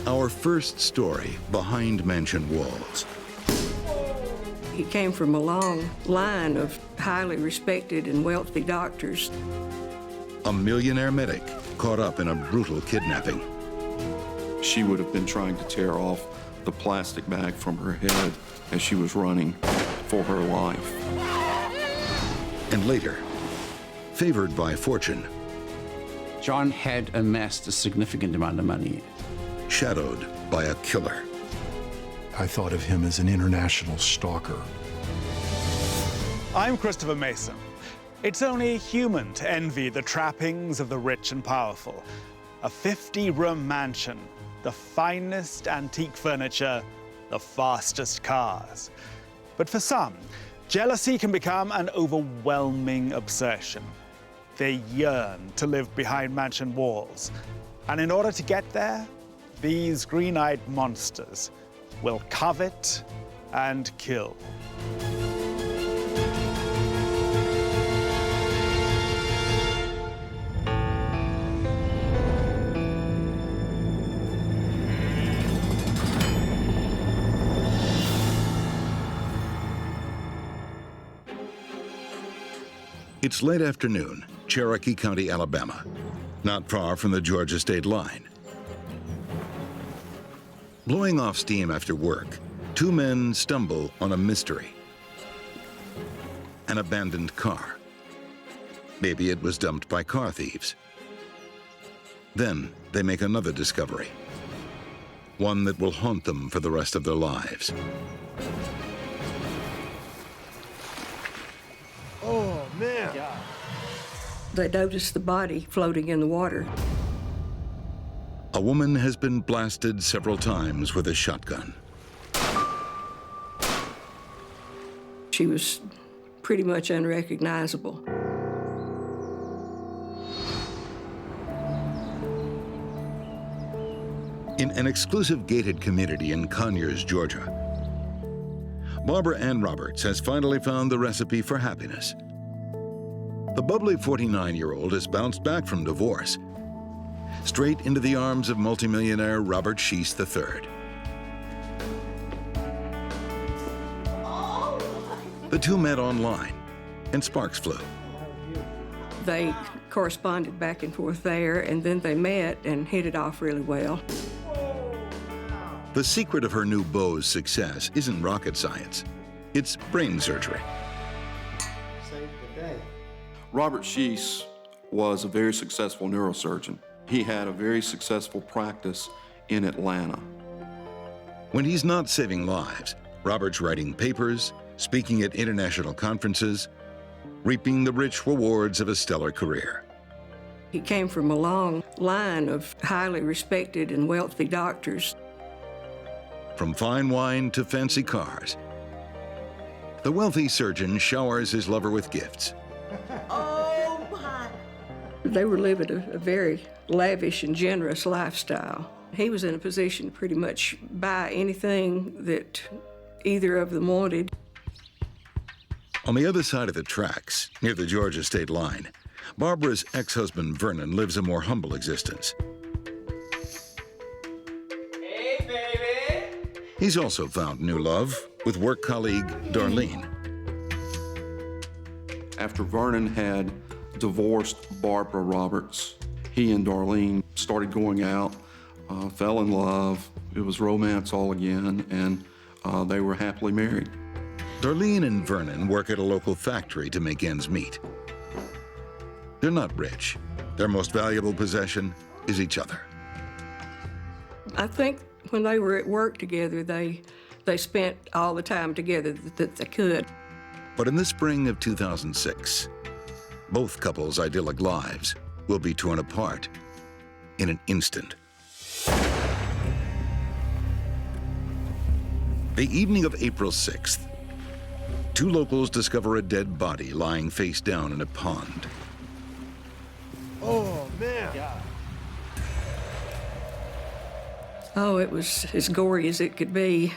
Our first story behind mansion walls. He came from a long line of highly respected and wealthy doctors. A millionaire medic caught up in a brutal kidnapping. She would have been trying to tear off the plastic bag from her head as she was running for her life. And later, favored by fortune, John had amassed a significant amount of money. shadowed by a killer. I thought of him as an international stalker. I'm Christopher Mason. It's only human to envy the trappings of the rich and powerful. A 50-room mansion, the finest antique furniture, the fastest cars. But for some, jealousy can become an overwhelming obsession. They yearn to live behind mansion walls. And in order to get there, these green-eyed monsters will covet and kill. It's late afternoon, Cherokee County, Alabama, not far from the Georgia state line. Blowing off steam after work, two men stumble on a mystery. An abandoned car. Maybe it was dumped by car thieves. Then they make another discovery, one that will haunt them for the rest of their lives. Oh, man. They noticed the body floating in the water. A woman has been blasted several times with a shotgun. She was pretty much unrecognizable. In an exclusive gated community in Conyers, Georgia, Barbara Ann Roberts has finally found the recipe for happiness. The bubbly 49-year-old has bounced back from divorce, straight into the arms of multimillionaire Robert Sheese III. The two met online, and sparks flew. They corresponded back and forth there, and then they met and hit it off really well. The secret of her new beau's success isn't rocket science. It's brain surgery. Save the day. Robert Sheese was a very successful neurosurgeon. He had a very successful practice in Atlanta. When he's not saving lives, Robert's writing papers, speaking at international conferences, reaping the rich rewards of a stellar career. He came from a long line of highly respected and wealthy doctors. From fine wine to fancy cars, the wealthy surgeon showers his lover with gifts. Oh, my. They were living a very lavish and generous lifestyle. He was in a position to pretty much buy anything that either of them wanted. On the other side of the tracks, near the Georgia state line, Barbara's ex-husband Vernon lives a more humble existence. Hey, baby. He's also found new love with work colleague Darlene. After Vernon had divorced Barbara Roberts, he and Darlene started going out, fell in love. It was romance all again, and they were happily married. Darlene and Vernon work at a local factory to make ends meet. They're not rich. Their most valuable possession is each other. I think when they were at work together, they spent all the time together that they could. But in the spring of 2006, both couples' idyllic lives will be torn apart in an instant. The evening of April 6th, two locals discover a dead body lying face down in a pond. Oh, man. Oh, it was as gory as it could be.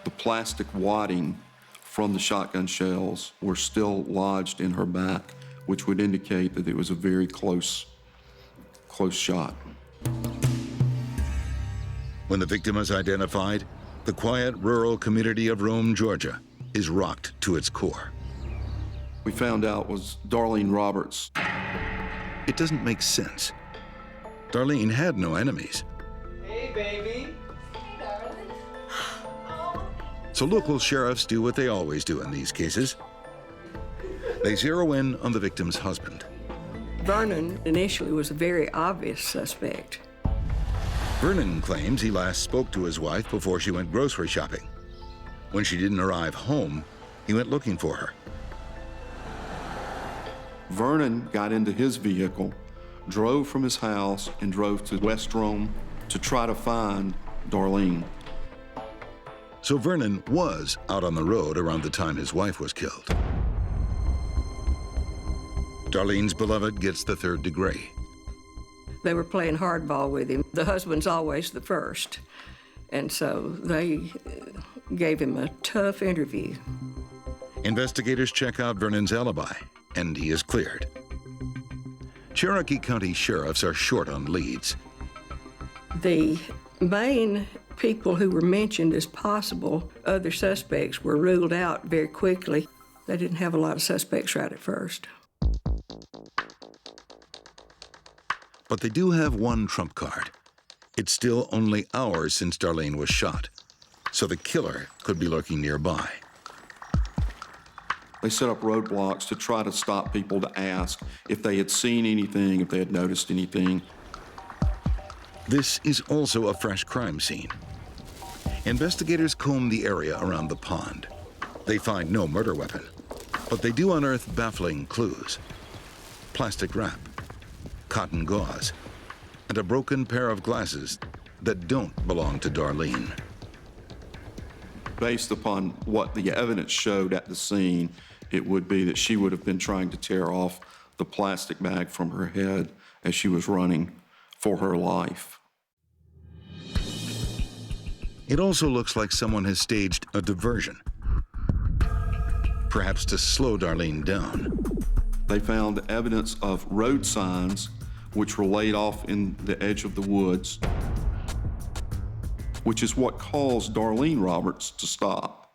The plastic wadding from the shotgun shells were still lodged in her back, which would indicate that it was a very close shot. When the victim is identified, the quiet rural community of Rome, Georgia, is rocked to its core. We found out was Darlene Roberts. It doesn't make sense. Darlene had no enemies. Hey, baby. So local sheriffs do what they always do in these cases. They zero in on the victim's husband. Vernon initially was a very obvious suspect. Vernon claims he last spoke to his wife before she went grocery shopping. When she didn't arrive home, he went looking for her. Vernon got into his vehicle, drove from his house, and drove to West Rome to try to find Darlene. So Vernon was out on the road around the time his wife was killed. Darlene's beloved gets the third degree. They were playing hardball with him. The husband's always the first. And so they gave him a tough interview. Investigators check out Vernon's alibi, and he is cleared. Cherokee County sheriffs are short on leads. The main people who were mentioned as possible other suspects were ruled out very quickly. They didn't have a lot of suspects right at first. But they do have one trump card. It's still only hours since Darlene was shot, so the killer could be lurking nearby. They set up roadblocks to try to stop people to ask if they had seen anything, if they had noticed anything. This is also a fresh crime scene. Investigators comb the area around the pond. They find no murder weapon, but they do unearth baffling clues. Plastic wrap, cotton gauze, and a broken pair of glasses that don't belong to Darlene. Based upon what the evidence showed at the scene, it would be that she would have been trying to tear off the plastic bag from her head as she was running for her life. It also looks like someone has staged a diversion, perhaps to slow Darlene down. They found evidence of road signs which were laid off in the edge of the woods, which is what caused Darlene Roberts to stop.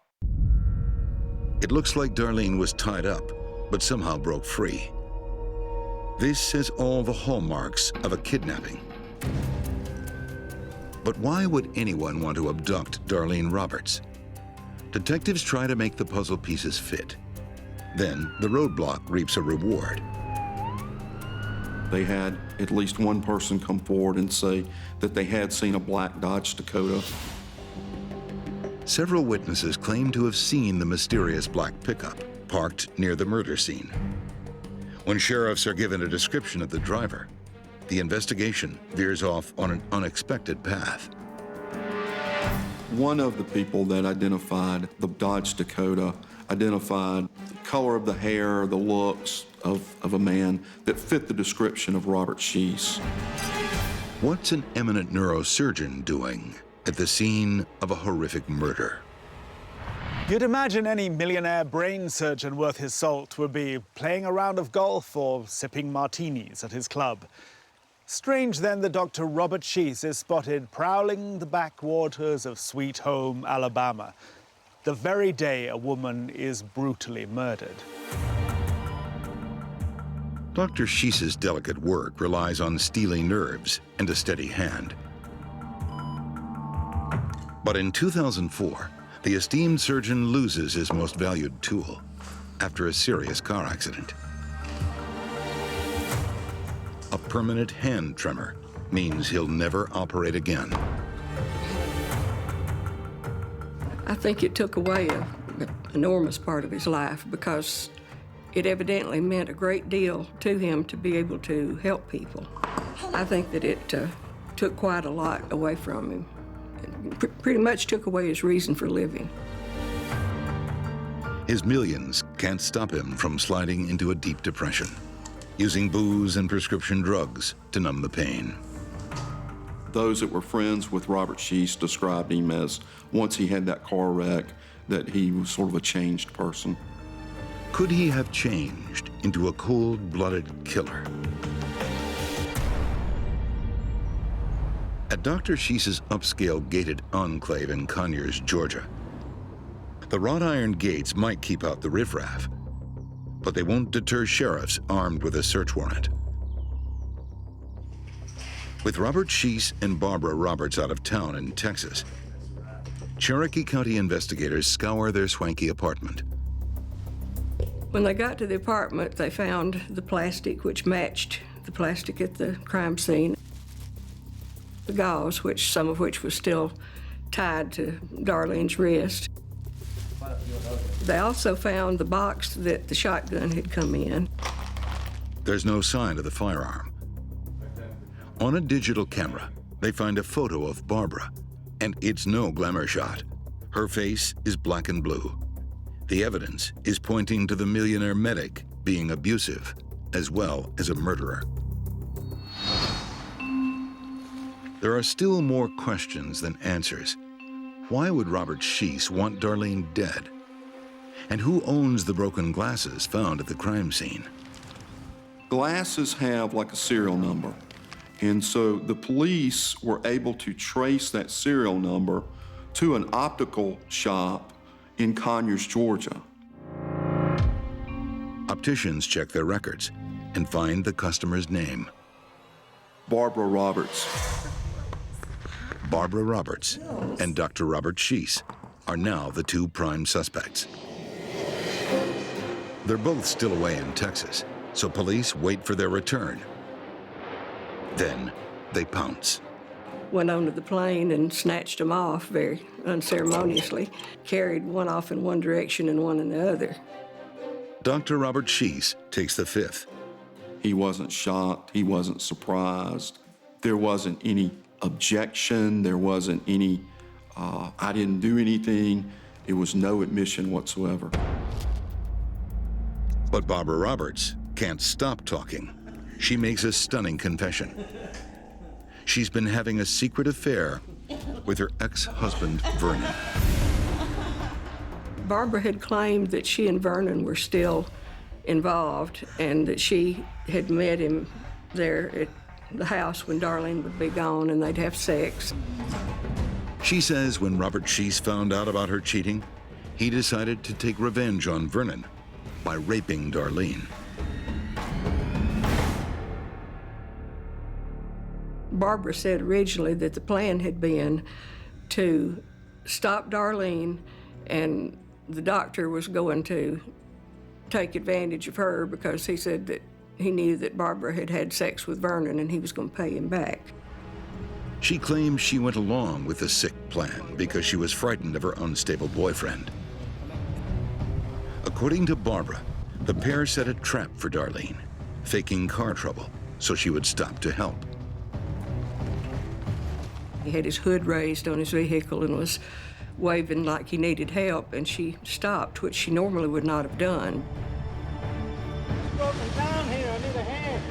It looks like Darlene was tied up, but somehow broke free. This has all the hallmarks of a kidnapping. But why would anyone want to abduct Darlene Roberts? Detectives try to make the puzzle pieces fit. Then the roadblock reaps a reward. They had at least one person come forward and say that they had seen a black Dodge Dakota. Several witnesses claim to have seen the mysterious black pickup parked near the murder scene. When sheriffs are given a description of the driver, the investigation veers off on an unexpected path. One of the people that identified the Dodge Dakota identified the color of the hair, the looks of a man that fit the description of Robert Sheese. What's an eminent neurosurgeon doing at the scene of a horrific murder? You'd imagine any millionaire brain surgeon worth his salt would be playing a round of golf or sipping martinis at his club. Strange then that Dr. Robert Sheese is spotted prowling the backwaters of Sweet Home, Alabama, the very day a woman is brutally murdered. Dr. Sheese's delicate work relies on steely nerves and a steady hand. But in 2004, the esteemed surgeon loses his most valued tool after a serious car accident. A permanent hand tremor means he'll never operate again. I think it took away an enormous part of his life because it evidently meant a great deal to him to be able to help people. I think that it took quite a lot away from him. It pretty much took away his reason for living. His millions can't stop him from sliding into a deep depression, using booze and prescription drugs to numb the pain. Those that were friends with Robert Sheese described him as, once he had that car wreck, that he was sort of a changed person. Could he have changed into a cold-blooded killer? At Dr. Sheese's upscale gated enclave in Conyers, Georgia, the wrought iron gates might keep out the riffraff, but they won't deter sheriffs armed with a search warrant. With Robert Sheese and Barbara Roberts out of town in Texas, Cherokee County investigators scour their swanky apartment. When they got to the apartment, they found the plastic which matched the plastic at the crime scene. The gauze, some of which was still tied to Darlene's wrist. They also found the box that the shotgun had come in. There's no sign of the firearm. On a digital camera, they find a photo of Barbara, and it's no glamour shot. Her face is black and blue. The evidence is pointing to the millionaire medic being abusive, as well as a murderer. There are still more questions than answers. Why would Robert Sheese want Darlene dead? And who owns the broken glasses found at the crime scene? Glasses have like a serial number. And so the police were able to trace that serial number to an optical shop in Conyers, Georgia. Opticians check their records and find the customer's name. Barbara Roberts. Barbara Roberts and Dr. Robert Sheese are now the two prime suspects. They're both still away in Texas, so police wait for their return. Then they pounce. Went onto the plane and snatched them off very unceremoniously, carried one off in one direction and one in the other. Dr. Robert Sheese takes the fifth. He wasn't shocked, he wasn't surprised. There wasn't any objection, there wasn't any, I didn't do anything. It was no admission whatsoever. But Barbara Roberts can't stop talking. She makes a stunning confession. She's been having a secret affair with her ex-husband, Vernon. Barbara had claimed that she and Vernon were still involved and that she had met him there at the house when Darlene would be gone and they'd have sex. She says when Robert Sheese found out about her cheating, he decided to take revenge on Vernon by raping Darlene. Barbara said originally that the plan had been to stop Darlene, and the doctor was going to take advantage of her because he said that he knew that Barbara had had sex with Vernon and he was going to pay him back. She claims she went along with the sick plan because she was frightened of her unstable boyfriend. According to Barbara, the pair set a trap for Darlene, faking car trouble so she would stop to help. He had his hood raised on his vehicle and was waving like he needed help, and she stopped, which she normally would not have done. It's broken down here. I need a hand.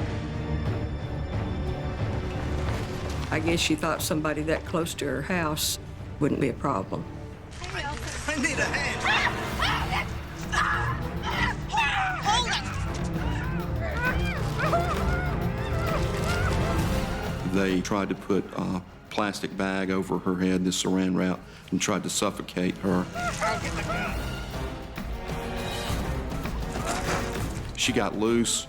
I guess she thought somebody that close to her house wouldn't be a problem. I need a hand. They tried to put a plastic bag over her head, this saran wrap, and tried to suffocate her. She got loose,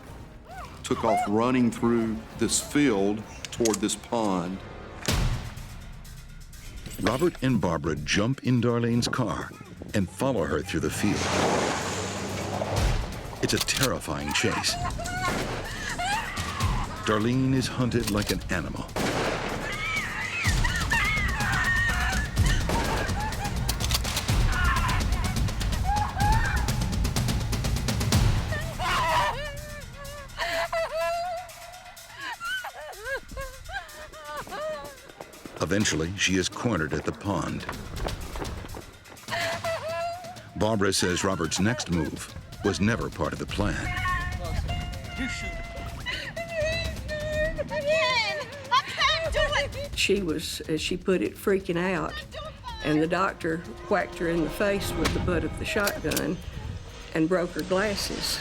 took off running through this field toward this pond. Robert and Barbara jump in Darlene's car and follow her through the field. It's a terrifying chase. Darlene is hunted like an animal. Eventually, she is cornered at the pond. Barbara says Robert's next move was never part of the plan. You shoot. She was, as she put it, freaking out, and the doctor whacked her in the face with the butt of the shotgun and broke her glasses.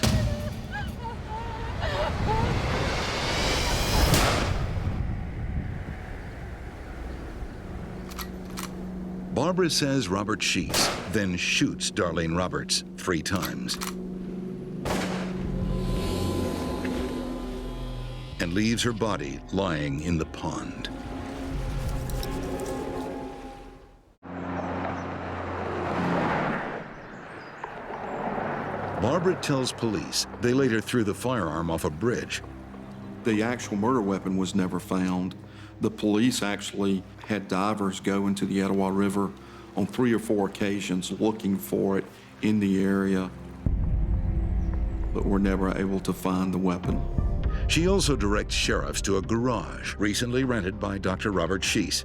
Barbara says Robert Sheese then shoots Darlene Roberts 3 times and leaves her body lying in the pond. Barbara tells police they later threw the firearm off a bridge. The actual murder weapon was never found. The police actually had divers go into the Etowah River on 3 or 4 occasions looking for it in the area, but were never able to find the weapon. She also directs sheriffs to a garage recently rented by Dr. Robert Sheese.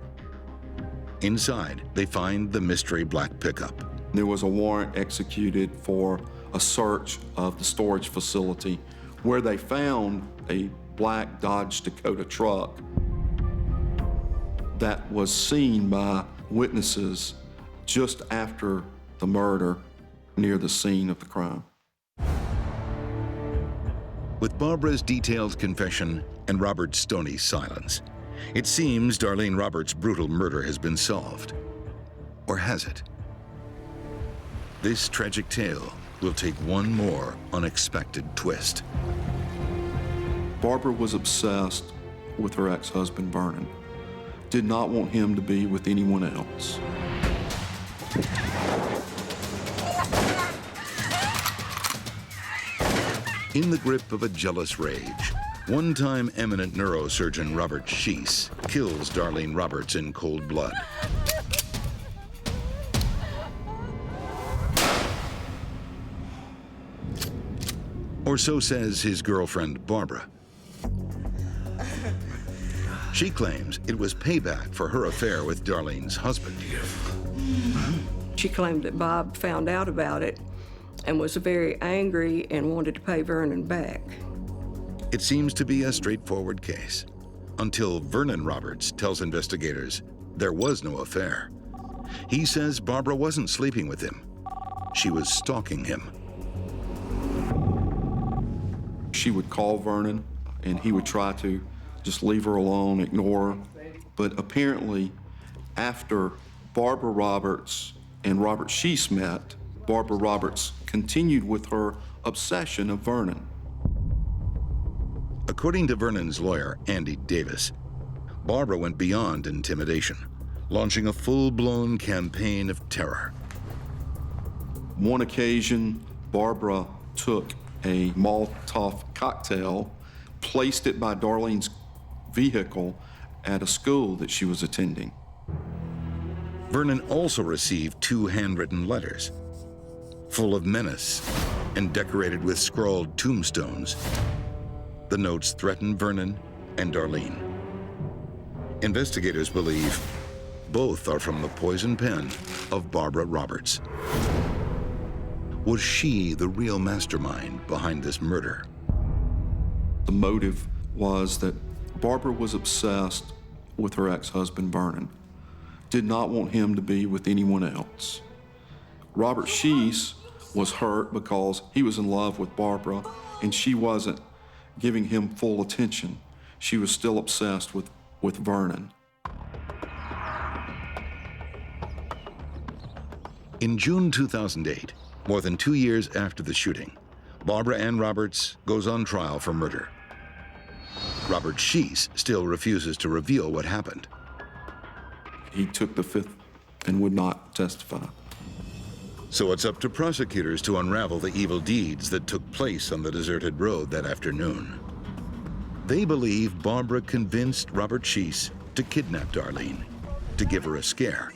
Inside, they find the mystery black pickup. There was a warrant executed for a search of the storage facility where they found a black Dodge Dakota truck that was seen by witnesses just after the murder near the scene of the crime. With Barbara's detailed confession and Robert Stoney's silence, it seems Darlene Roberts' brutal murder has been solved. Or has it? This tragic tale will take one more unexpected twist. Barbara was obsessed with her ex-husband, Vernon. Did not want him to be with anyone else. In the grip of a jealous rage, one-time eminent neurosurgeon Robert Sheese kills Darlene Roberts in cold blood. Or so says his girlfriend, Barbara. She claims it was payback for her affair with Darlene's husband. She claimed that Bob found out about it and was very angry and wanted to pay Vernon back. It seems to be a straightforward case, until Vernon Roberts tells investigators there was no affair. He says Barbara wasn't sleeping with him. She was stalking him. She would call Vernon, and he would try to just leave her alone, ignore her. But apparently, after Barbara Roberts and Robert Sheese met, Barbara Roberts continued with her obsession of Vernon. According to Vernon's lawyer, Andy Davis, Barbara went beyond intimidation, launching a full-blown campaign of terror. One occasion, Barbara took a Molotov cocktail, placed it by Darlene's vehicle at a school that she was attending. Vernon also received 2 handwritten letters, full of menace and decorated with scrawled tombstones. The notes threatened Vernon and Darlene. Investigators believe both are from the poison pen of Barbara Roberts. Was she the real mastermind behind this murder? The motive was that Barbara was obsessed with her ex-husband, Vernon. Did not want him to be with anyone else. Robert Sheese was hurt because he was in love with Barbara and she wasn't giving him full attention. She was still obsessed with Vernon. In June 2008, more than 2 years after the shooting, Barbara Ann Roberts goes on trial for murder. Robert Sheese still refuses to reveal what happened. He took the fifth and would not testify. So it's up to prosecutors to unravel the evil deeds that took place on the deserted road that afternoon. They believe Barbara convinced Robert Sheese to kidnap Darlene, to give her a scare.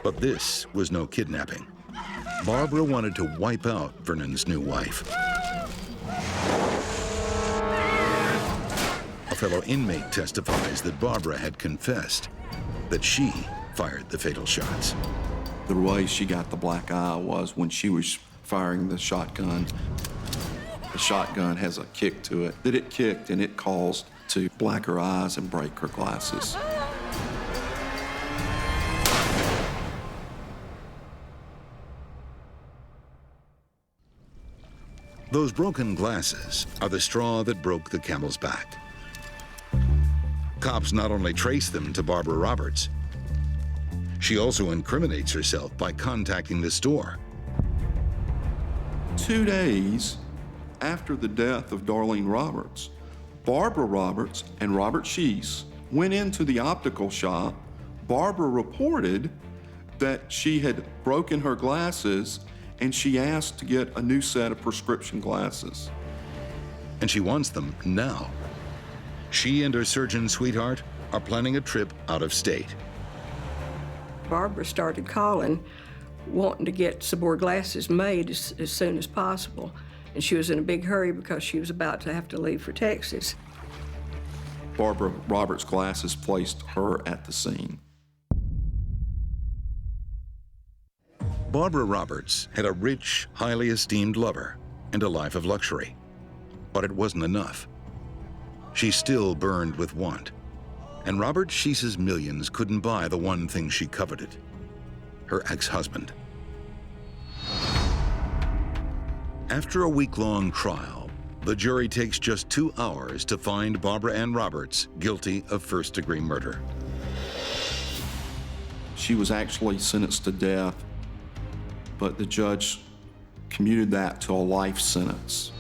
But this was no kidnapping. Barbara wanted to wipe out Vernon's new wife. A fellow inmate testifies that Barbara had confessed that she fired the fatal shots. The way she got the black eye was when she was firing the shotgun. The shotgun has a kick to it that it kicked and it caused to black her eyes and break her glasses. Those broken glasses are the straw that broke the camel's back. Cops not only traced them to Barbara Roberts, She also incriminates herself by contacting the store. 2 days after the death of Darlene Roberts, Barbara Roberts and Robert Sheese went into the optical shop. Barbara reported that she had broken her glasses and she asked to get a new set of prescription glasses. And she wants them now. She and her surgeon sweetheart are planning a trip out of state. Barbara started calling, wanting to get some more glasses made as soon as possible. And she was in a big hurry because she was about to have to leave for Texas. Barbara Roberts' glasses placed her at the scene. Barbara Roberts had a rich, highly esteemed lover and a life of luxury. But it wasn't enough. She still burned with want. And Robert Sheese's millions couldn't buy the one thing she coveted: her ex-husband. After a week-long trial, the jury takes just 2 hours to find Barbara Ann Roberts guilty of first-degree murder. She was actually sentenced to death, but the judge commuted that to a life sentence.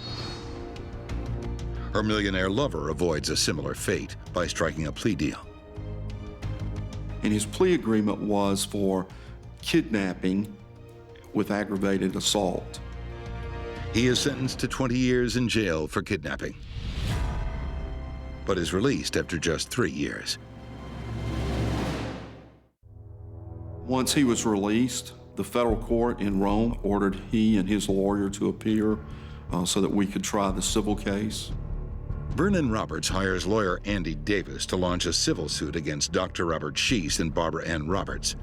Her millionaire lover avoids a similar fate by striking a plea deal. And his plea agreement was for kidnapping with aggravated assault. He is sentenced to 20 years in jail for kidnapping, but is released after just 3 years. Once he was released, the federal court in Rome ordered he and his lawyer to appear so that we could try the civil case. Vernon Roberts hires lawyer Andy Davis to launch a civil suit against Dr. Robert Sheese and Barbara Ann Roberts.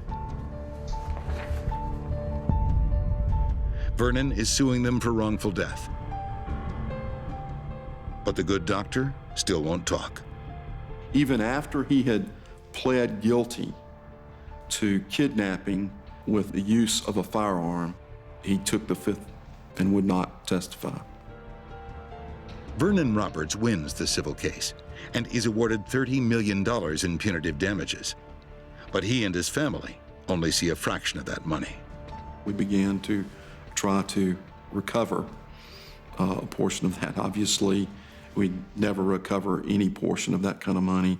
Vernon is suing them for wrongful death. But the good doctor still won't talk. Even after he had pled guilty to kidnapping with the use of a firearm, he took the fifth and would not testify. Vernon Roberts wins the civil case and is awarded $30 million in punitive damages. But he and his family only see a fraction of that money. We began to try to recover a portion of that. Obviously, we'd never recover any portion of that kind of money.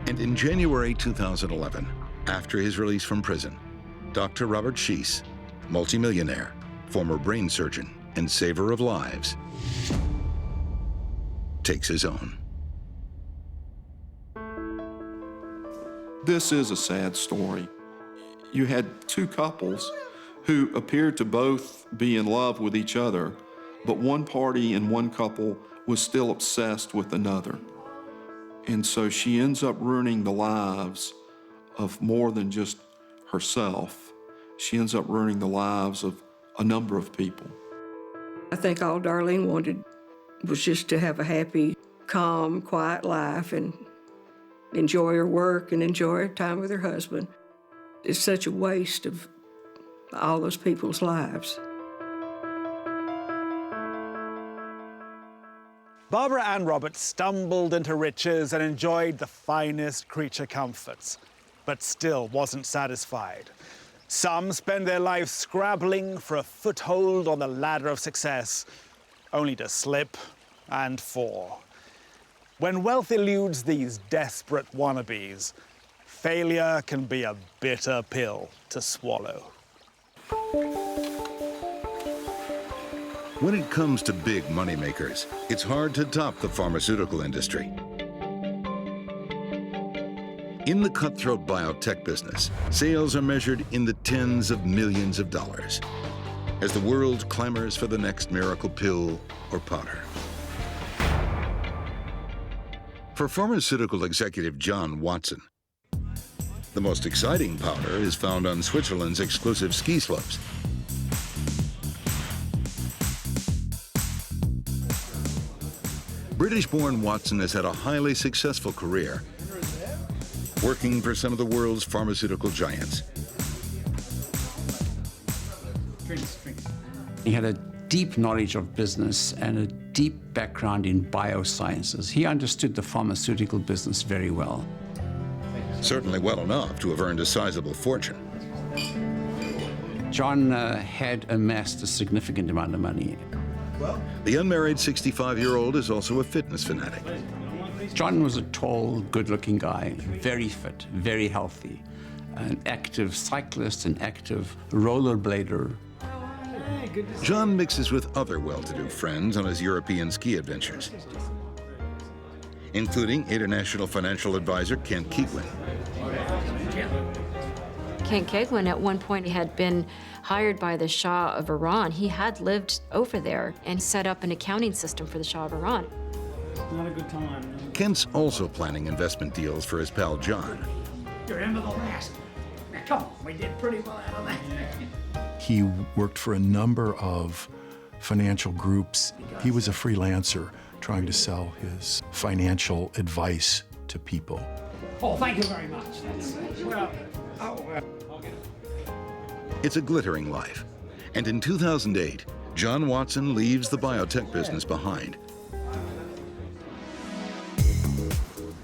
And in January 2011, after his release from prison, Dr. Robert Sheese, multimillionaire, former brain surgeon, and saver of lives, takes his own. This is a sad story. You had two couples who appeared to both be in love with each other, but one party in one couple was still obsessed with another. And so she ends up ruining the lives of more than just herself. She ends up ruining the lives of a number of people. I think all Darlene wanted was just to have a happy, calm, quiet life and enjoy her work and enjoy her time with her husband. It's such a waste of all those people's lives. Barbara Ann Roberts stumbled into riches and enjoyed the finest creature comforts, but still wasn't satisfied. Some spend their lives scrabbling for a foothold on the ladder of success, only to slip and fall. When wealth eludes these desperate wannabes, failure can be a bitter pill to swallow. When it comes to big moneymakers, it's hard to top the pharmaceutical industry. In the cutthroat biotech business, sales are measured in the tens of millions of dollars as the world clamors for the next miracle pill or powder. For pharmaceutical executive John Watson, the most exciting powder is found on Switzerland's exclusive ski slopes. British-born Watson has had a highly successful career, working for some of the world's pharmaceutical giants. He had a deep knowledge of business and a deep background in biosciences. He understood the pharmaceutical business very well. Certainly well enough to have earned a sizable fortune. John had amassed a significant amount of money. The unmarried 65-year-old is also a fitness fanatic. John was a tall, good-looking guy, very fit, very healthy, an active cyclist, an active rollerblader. John mixes with other well-to-do friends on his European ski adventures, including international financial advisor Kent Keigwin. Kent Keigwin at one point had been hired by the Shah of Iran. He had lived over there and set up an accounting system for the Shah of Iran. Not a good time. Kent's also planning investment deals for his pal John. You're in with the last. Now, come on, we did pretty well out of that. He worked for a number of financial groups. He was a freelancer trying to sell his financial advice to people. Oh, thank you very much. It's a glittering life. And in 2008, John Watson leaves the biotech business behind,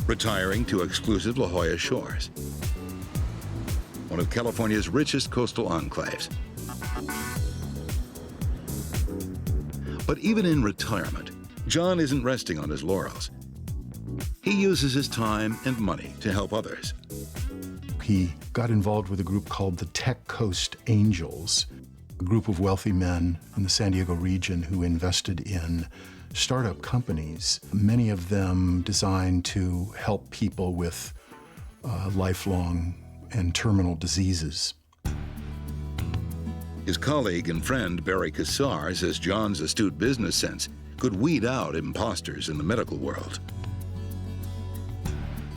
retiring to exclusive La Jolla shores, one of California's richest coastal enclaves. But even in retirement, John isn't resting on his laurels. He uses his time and money to help others. He got involved with a group called the Tech Coast Angels, a group of wealthy men in the San Diego region who invested in startup companies, many of them designed to help people with lifelong and terminal diseases. His colleague and friend Barry Cassar says John's astute business sense could weed out imposters in the medical world.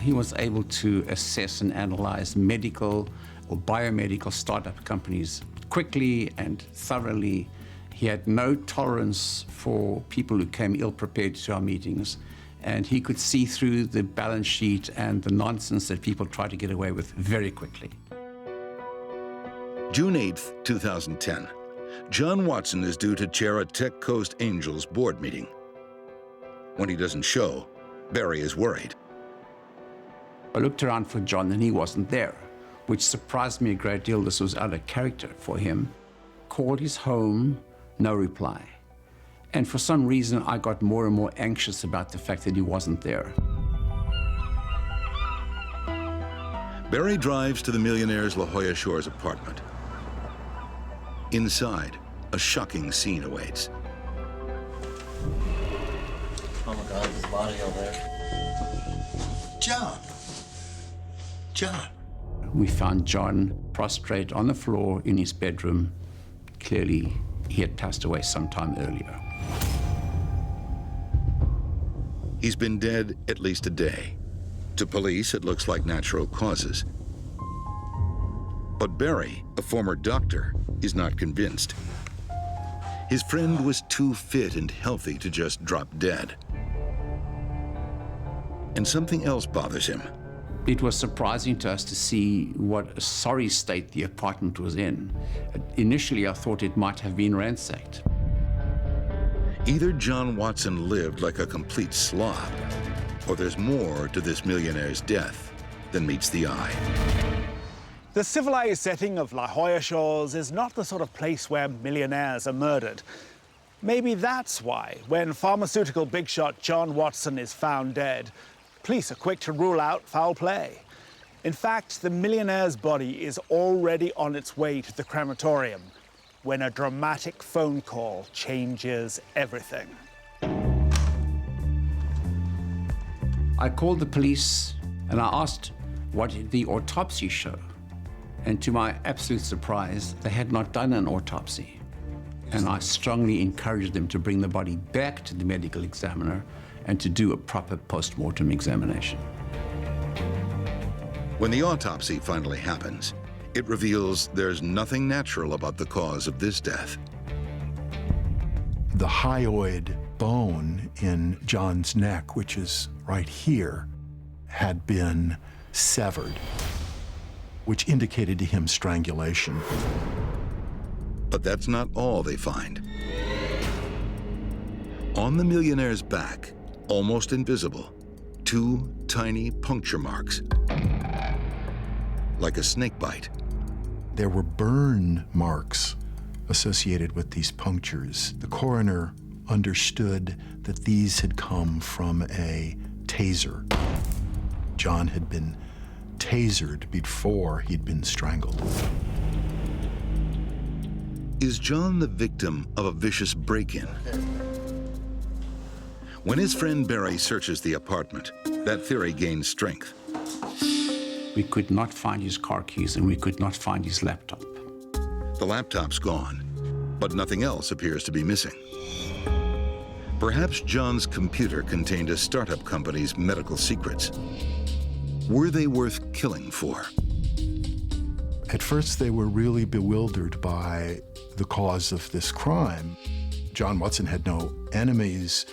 He was able to assess and analyze medical or biomedical startup companies quickly and thoroughly. He had no tolerance for people who came ill-prepared to our meetings, and he could see through the balance sheet and the nonsense that people try to get away with very quickly. June 8th, 2010, John Watson is due to chair a Tech Coast Angels board meeting. When he doesn't show, Barry is worried. I looked around for John and he wasn't there, which surprised me a great deal. This was out of character for him. Called his home, no reply. And for some reason, I got more and more anxious about the fact that he wasn't there. Barry drives to the millionaire's La Jolla Shores apartment. Inside, a shocking scene awaits. Oh my God, there's a body over there. John! John! We found John prostrate on the floor in his bedroom. Clearly, he had passed away sometime earlier. He's been dead at least a day. To police, it looks like natural causes. But Barry, a former doctor, is not convinced. His friend was too fit and healthy to just drop dead. And something else bothers him. It was surprising to us to see what a sorry state the apartment was in. Initially, I thought it might have been ransacked. Either John Watson lived like a complete slob, or there's more to this millionaire's death than meets the eye. The civilized setting of La Jolla Shores is not the sort of place where millionaires are murdered. Maybe that's why, when pharmaceutical big shot John Watson is found dead, police are quick to rule out foul play. In fact, the millionaire's body is already on its way to the crematorium when a dramatic phone call changes everything. I called the police and I asked, what did the autopsy show? And to my absolute surprise, they had not done an autopsy. And I strongly encouraged them to bring the body back to the medical examiner and to do a proper post-mortem examination. When the autopsy finally happens, it reveals there's nothing natural about the cause of this death. The hyoid bone in John's neck, which is right here, had been severed, which indicated to him strangulation. But that's not all they find. On the millionaire's back, almost invisible, 2 tiny puncture marks, like a snake bite. There were burn marks associated with these punctures. The coroner understood that these had come from a taser. John had been tasered before he'd been strangled. Is John the victim of a vicious break-in? When his friend Barry searches the apartment, that theory gains strength. We could not find his car keys and we could not find his laptop. The laptop's gone, but nothing else appears to be missing. Perhaps John's computer contained a startup company's medical secrets. Were they worth killing for? At first, they were really bewildered by the cause of this crime. John Watson had no enemies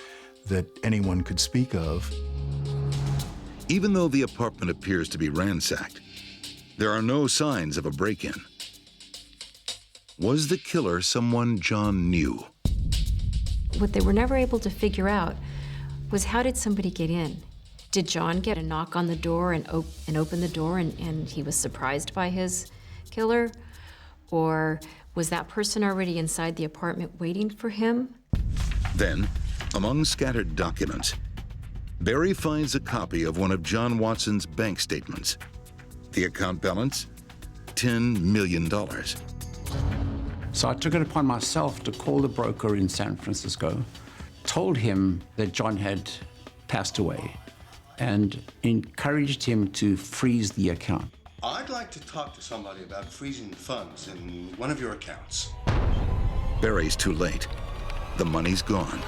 that anyone could speak of. Even though the apartment appears to be ransacked, there are no signs of a break-in. Was the killer someone John knew? What they were never able to figure out was, how did somebody get in? Did John get a knock on the door and open the door and he was surprised by his killer? Or was that person already inside the apartment waiting for him? Then, among scattered documents, Barry finds a copy of one of John Watson's bank statements. The account balance, $10 million. So I took it upon myself to call the broker in San Francisco, told him that John had passed away, and encouraged him to freeze the account. I'd like to talk to somebody about freezing funds in one of your accounts. Barry's too late. The money's gone.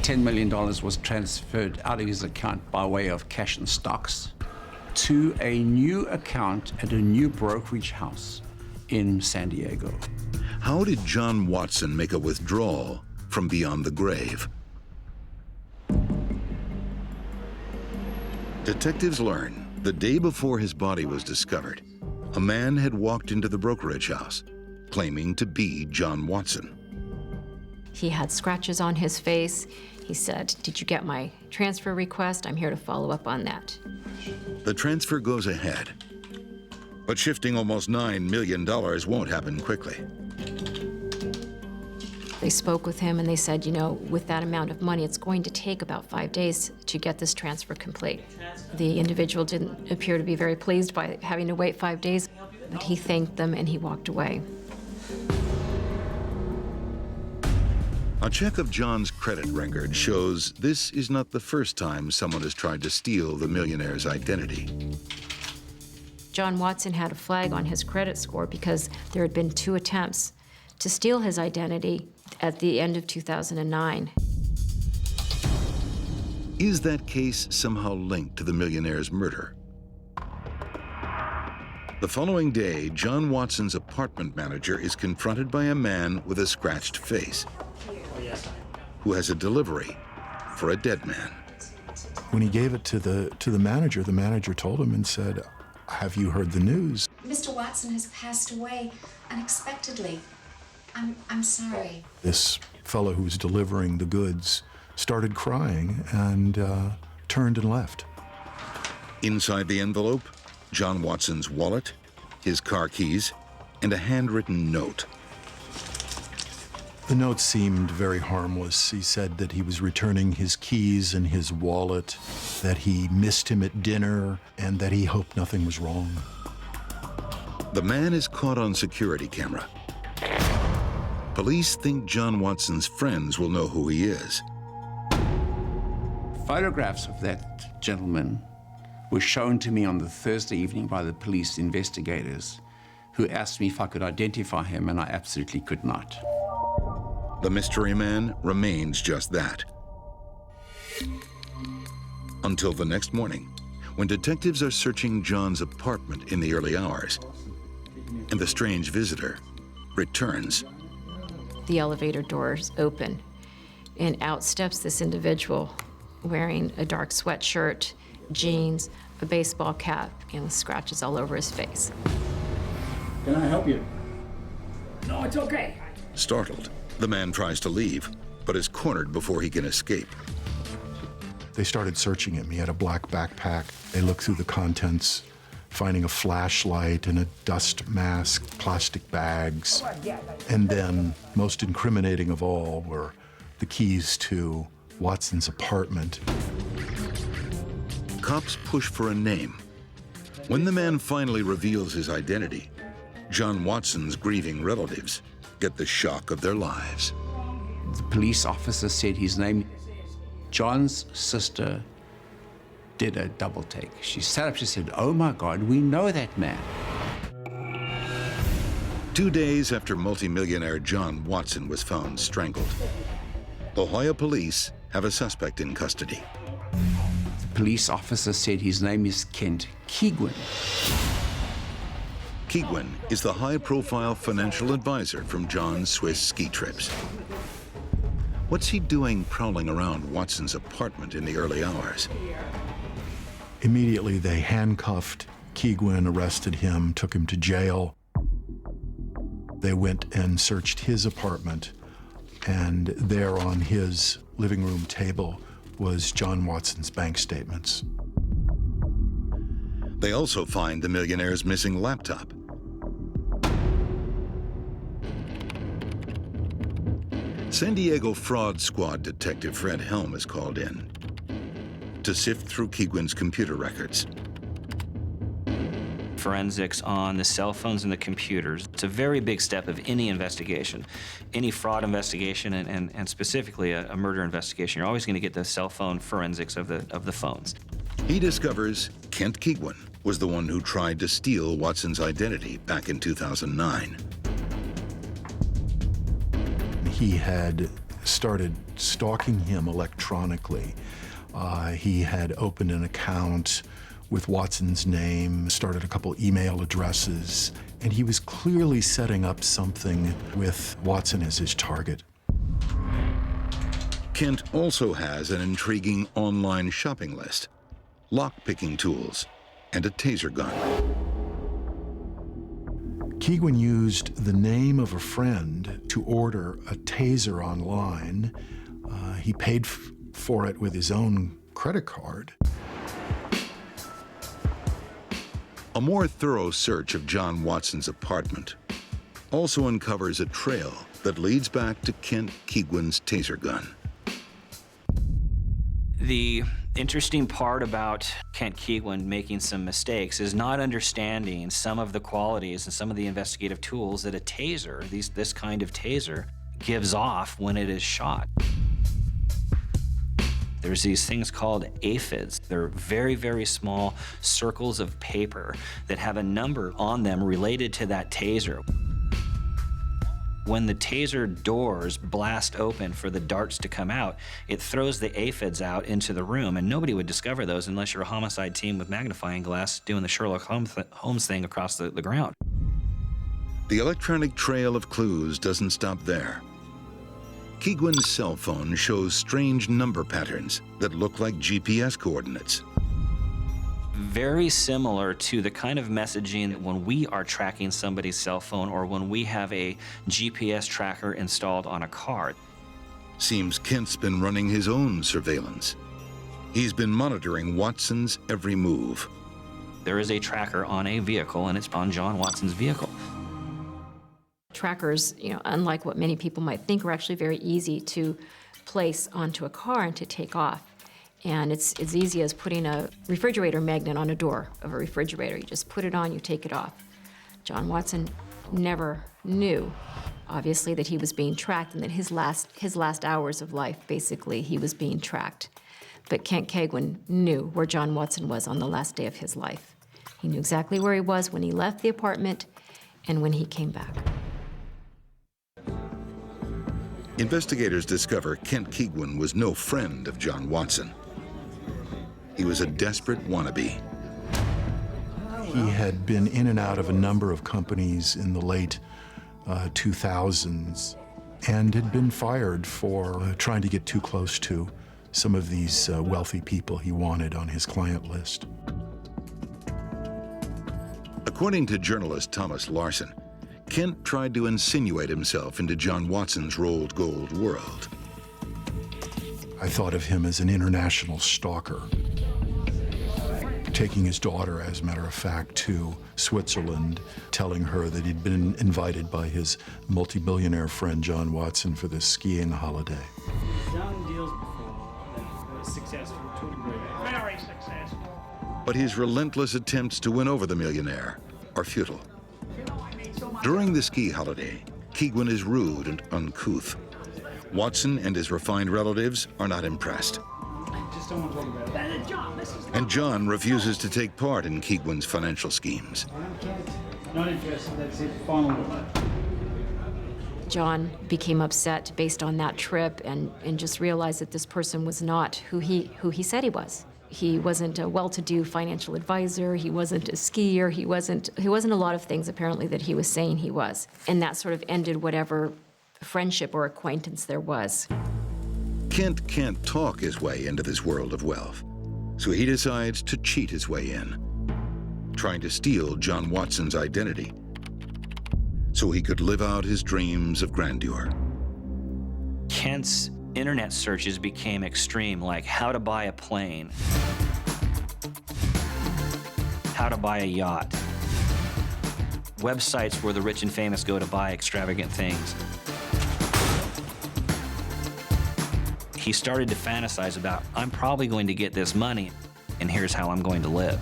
$10 million was transferred out of his account by way of cash and stocks to a new account at a new brokerage house in San Diego. How did John Watson make a withdrawal from beyond the grave? Detectives learn the day before his body was discovered, a man had walked into the brokerage house, claiming to be John Watson. He had scratches on his face. He said, "Did you get my transfer request? I'm here to follow up on that." The transfer goes ahead, but shifting almost $9 million won't happen quickly. They spoke with him and they said, with that amount of money, it's going to take about 5 days to get this transfer complete. The individual didn't appear to be very pleased by having to wait 5 days, but he thanked them and he walked away. A check of John's credit record shows this is not the first time someone has tried to steal the millionaire's identity. John Watson had a flag on his credit score because there had been 2 attempts to steal his identity at the end of 2009. Is that case somehow linked to the millionaire's murder? The following day, John Watson's apartment manager is confronted by a man with a scratched face who has a delivery for a dead man. When he gave it to the manager told him and said, "Have you heard the news?" Mr. Watson has passed away unexpectedly. I'm sorry. This fellow who was delivering the goods started crying and turned and left. Inside the envelope, John Watson's wallet, his car keys, and a handwritten note. The note seemed very harmless. He said that he was returning his keys and his wallet, that he missed him at dinner, and that he hoped nothing was wrong. The man is caught on security camera. Police think John Watson's friends will know who he is. Photographs of that gentleman were shown to me on the Thursday evening by the police investigators, who asked me if I could identify him, and I absolutely could not. The mystery man remains just that. Until the next morning, when detectives are searching John's apartment in the early hours, and the strange visitor returns. The elevator doors open, and out steps this individual wearing a dark sweatshirt, jeans, a baseball cap, and scratches all over his face. Can I help you? No, it's okay. Startled, the man tries to leave, but is cornered before he can escape. They started searching him. He had a black backpack. They looked through the contents, finding a flashlight and a dust mask, plastic bags. And then, most incriminating of all, were the keys to Watson's apartment. Cops push for a name. When the man finally reveals his identity, John Watson's grieving relatives get the shock of their lives. The police officer said his name. John's sister did a double take. She sat up, she said, "Oh my God, we know that man." 2 days after multimillionaire John Watson was found strangled, La Jolla police have a suspect in custody. The police officer said his name is Kent Keigwin. Keigwin is the high-profile financial advisor from John's Swiss ski trips. What's he doing prowling around Watson's apartment in the early hours? Immediately, they handcuffed Keigwin, arrested him, took him to jail. They went and searched his apartment, and there on his living room table was John Watson's bank statements. They also find the millionaire's missing laptop. San Diego fraud squad detective Fred Helm is called in to sift through Keigwin's computer records. Forensics on the cell phones and the computers. It's a very big step of any investigation. Any fraud investigation and specifically a murder investigation, you're always going to get the cell phone forensics of the phones. He discovers Kent Keigwin was the one who tried to steal Watson's identity back in 2009. He had started stalking him electronically. He had opened an account with Watson's name, started a couple email addresses, and he was clearly setting up something with Watson as his target. Kent also has an intriguing online shopping list, lock-picking tools, and a taser gun. Keigwin used the name of a friend to order a taser online. He paid for it with his own credit card. A more thorough search of John Watson's apartment also uncovers a trail that leads back to Kent Keigwin's taser gun. The interesting part about Kent Keigwin making some mistakes is not understanding some of the qualities and some of the investigative tools that a taser, this kind of taser, gives off when it is shot. There's these things called aphids. They're very, very small circles of paper that have a number on them related to that taser. When the taser doors blast open for the darts to come out, it throws the aphids out into the room, and nobody would discover those unless you're a homicide team with magnifying glass doing the Sherlock Holmes thing across the ground. The electronic trail of clues doesn't stop there. Keigwin's cell phone shows strange number patterns that look like GPS coordinates. Very similar to the kind of messaging when we are tracking somebody's cell phone or when we have a GPS tracker installed on a car. Seems Kent's been running his own surveillance. He's been monitoring Watson's every move. There is a tracker on a vehicle, and it's on John Watson's vehicle. Trackers, unlike what many people might think, are actually very easy to place onto a car and to take off. And it's as easy as putting a refrigerator magnet on a door of a refrigerator. You just put it on, you take it off. John Watson never knew, obviously, that he was being tracked and that his last hours of life, basically, he was being tracked. But Kent Keigwin knew where John Watson was on the last day of his life. He knew exactly where he was when he left the apartment and when he came back. Investigators discover Kent Keigwin was no friend of John Watson. He was a desperate wannabe. He had been in and out of a number of companies in the late 2000s and had been fired for trying to get too close to some of these wealthy people he wanted on his client list. According to journalist Thomas Larson, Kent tried to insinuate himself into John Watson's rolled gold world. I thought of him as an international stalker, taking his daughter, as a matter of fact, to Switzerland, telling her that he'd been invited by his multi-billionaire friend John Watson for this skiing holiday. Done deals before that were successful to a degree. Very successful. But his relentless attempts to win over the millionaire are futile. During the ski holiday, Keigwin is rude and uncouth. Watson and his refined relatives are not impressed. Just don't want to talk about it. John, this is And John refuses to take part in Keigwin's financial schemes. not interested. That's it. Final word. John became upset based on that trip and just realized that this person was not who he said he was. He wasn't a well-to-do financial advisor. He wasn't a skier. He wasn't a lot of things, apparently, that he was saying he was. And that sort of ended whatever friendship or acquaintance there was. Kent can't talk his way into this world of wealth, so he decides to cheat his way in, trying to steal John Watson's identity so he could live out his dreams of grandeur. Kent's internet searches became extreme, like how to buy a plane, how to buy a yacht, websites where the rich and famous go to buy extravagant things. He started to fantasize about, I'm probably going to get this money, and here's how I'm going to live.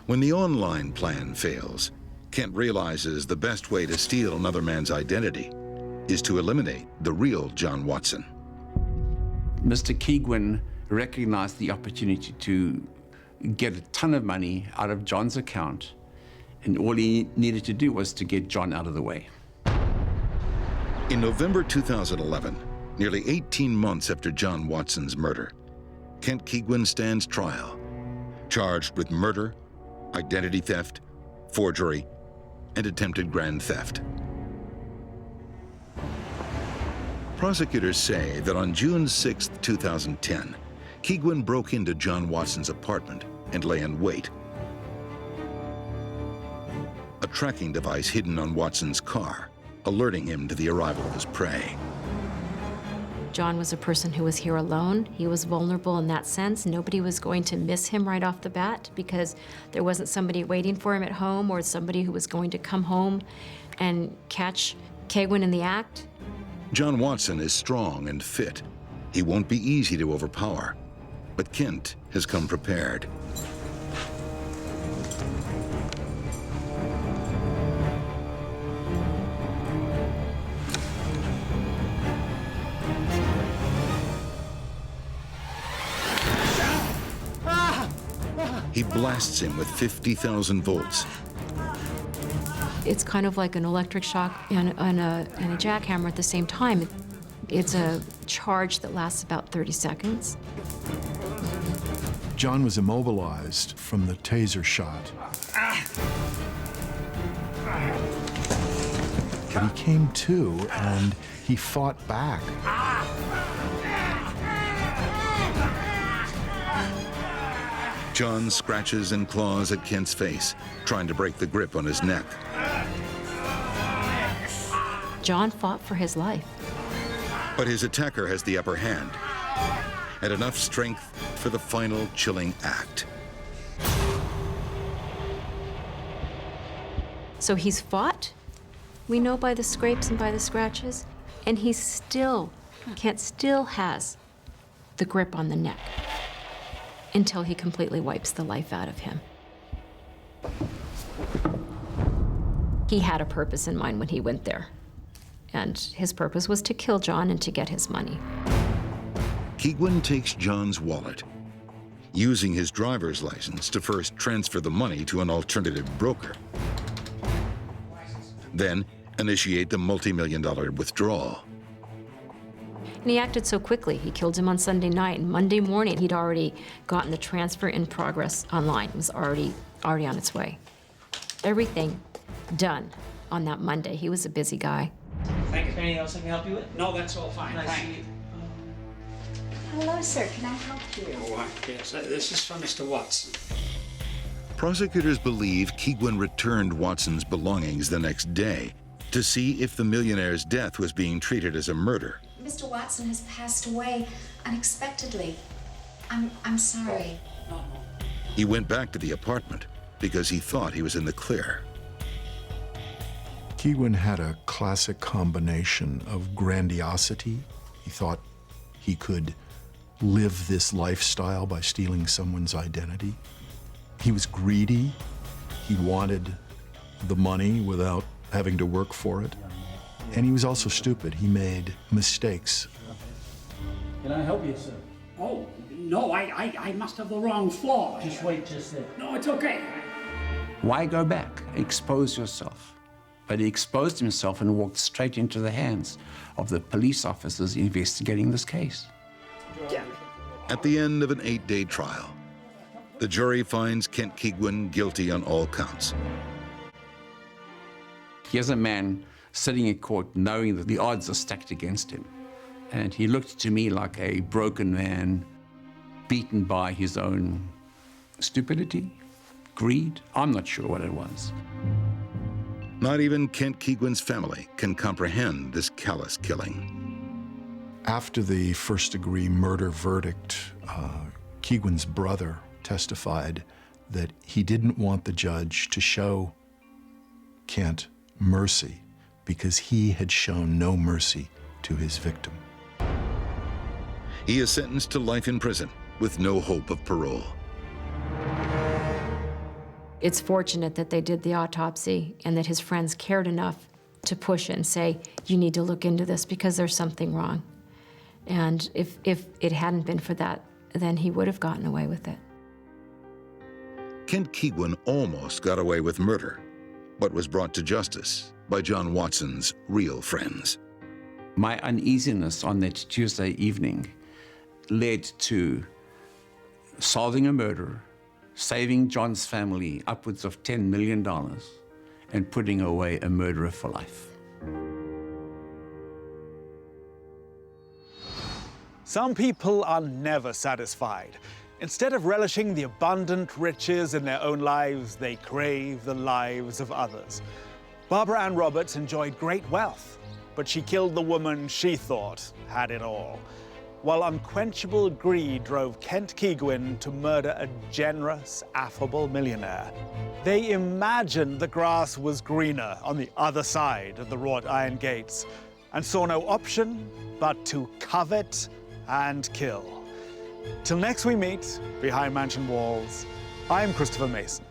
When the online plan fails, Kent realizes the best way to steal another man's identity is to eliminate the real John Watson. Mr. Keigwin recognized the opportunity to get a ton of money out of John's account, and all he needed to do was to get John out of the way. In November 2011, nearly 18 months after John Watson's murder, Kent Keigwin stands trial, charged with murder, identity theft, forgery, and attempted grand theft. Prosecutors say that on June 6, 2010, Keigwin broke into John Watson's apartment and lay in wait. A tracking device hidden on Watson's car, alerting him to the arrival of his prey. John was a person who was here alone. He was vulnerable in that sense. Nobody was going to miss him right off the bat because there wasn't somebody waiting for him at home or somebody who was going to come home and catch Keigwin in the act. John Watson is strong and fit. He won't be easy to overpower, but Kent has come prepared. He blasts him with 50,000 volts. It's kind of like an electric shock and a jackhammer at the same time. It's a charge that lasts about 30 seconds. John was immobilized from the taser shot. But he came to and he fought back. John scratches and claws at Kent's face, trying to break the grip on his neck. John fought for his life. But his attacker has the upper hand, and enough strength for the final chilling act. So he's fought, we know by the scrapes and by the scratches, and Kent still has the grip on the neck until he completely wipes the life out of him. He had a purpose in mind when he went there, and his purpose was to kill John and to get his money. Keigwin takes John's wallet, using his driver's license to first transfer the money to an alternative broker, then initiate the multi-million-dollar withdrawal. And he acted so quickly. He killed him on Sunday night, and Monday morning he'd already gotten the transfer in progress online. It was already on its way. Everything done on that Monday. He was a busy guy. Thank you. Anything else I can help you with? No, that's all fine. Thank you. Hello, sir. Can I help you? Oh, yes. This is from Mr. Watson. Prosecutors believe Keigwin returned Watson's belongings the next day to see if the millionaire's death was being treated as a murder. Mr. Watson has passed away unexpectedly. I'm sorry. He went back to the apartment because he thought he was in the clear. Keigwin had a classic combination of grandiosity. He thought he could live this lifestyle by stealing someone's identity. He was greedy. He wanted the money without having to work for it. And he was also stupid. He made mistakes. Can I help you, sir? Oh, no, I must have the wrong floor. Just wait just there. No, it's okay. Why go back? Expose yourself. But he exposed himself and walked straight into the hands of the police officers investigating this case. At the end of an 8-day trial, the jury finds Kent Keigwin guilty on all counts. Here's a man sitting in court knowing that the odds are stacked against him. And he looked to me like a broken man, beaten by his own stupidity, greed. I'm not sure what it was. Not even Kent Keigwin's family can comprehend this callous killing. After the first-degree murder verdict, Keigwin's brother testified that he didn't want the judge to show Kent mercy because he had shown no mercy to his victim. He is sentenced to life in prison with no hope of parole. It's fortunate that they did the autopsy and that his friends cared enough to push and say, you need to look into this because there's something wrong. And if it hadn't been for that, then he would have gotten away with it. Kent Keigwin almost got away with murder, but was brought to justice by John Watson's real friends. My uneasiness on that Tuesday evening led to solving a murder, saving John's family upwards of $10 million, and putting away a murderer for life. Some people are never satisfied. Instead of relishing the abundant riches in their own lives, they crave the lives of others. Barbara Ann Roberts enjoyed great wealth, but she killed the woman she thought had it all, while unquenchable greed drove Kent Keigwin to murder a generous, affable millionaire. They imagined the grass was greener on the other side of the wrought iron gates and saw no option but to covet and kill. Till next we meet behind mansion walls, I'm Christopher Mason.